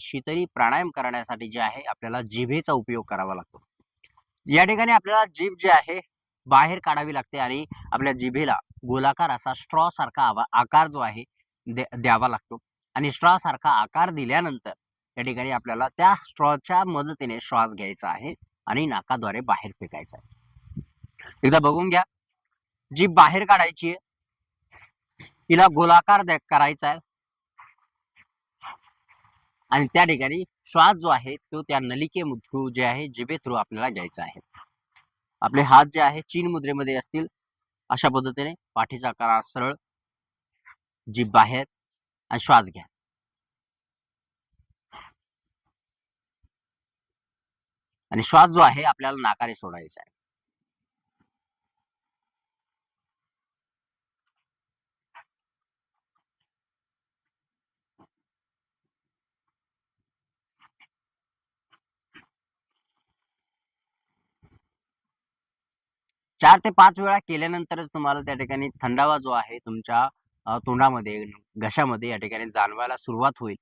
शीतली प्राणायाम करण्यासाठी जे आहे आपल्याला जिभेचा उपयोग करावा लागतो. या ठिकाणी आपल्याला जीभ जी आहे बाहेर काढावी लागते आणि आपल्या जिभेला गोलाकार असा स्ट्रॉ सारखा आकार जो आहे द्यावा लागतो आणि स्ट्रॉ सारखा आकार दिल्यानंतर या ठिकाणी आपल्याला त्या स्ट्रॉच्या मदतीने श्वास घ्यायचा आहे आणि नाकाद्वारे बाहेर फेकायचा आहे. एकदा बघून घ्या. जीभ बाहेर काढायची आहे, तिला गोलाकार करायचा आहे आणि त्या ठिकाणी श्वास जो आहे तो त्या नलिके थ्रू जे आहे जिभे थ्रू आपल्याला घ्यायचा आहे. आपले हात जे आहे चीन मुद्रेमध्ये असतील. अशा पद्धतीने पाठीचा करा सरळ, जीभ बाहेर आणि श्वास घ्या. आणि श्वास जो आहे आपल्याला नाकाने सोडायचा आहे. चार ते 5 वेळा केल्यानंतरच तुम्हाला त्या ठिकाणी थंडावा जो आहे तुमच्या तोंडामध्ये, घशामध्ये या ठिकाणी जाणवायला सुरुवात होईल.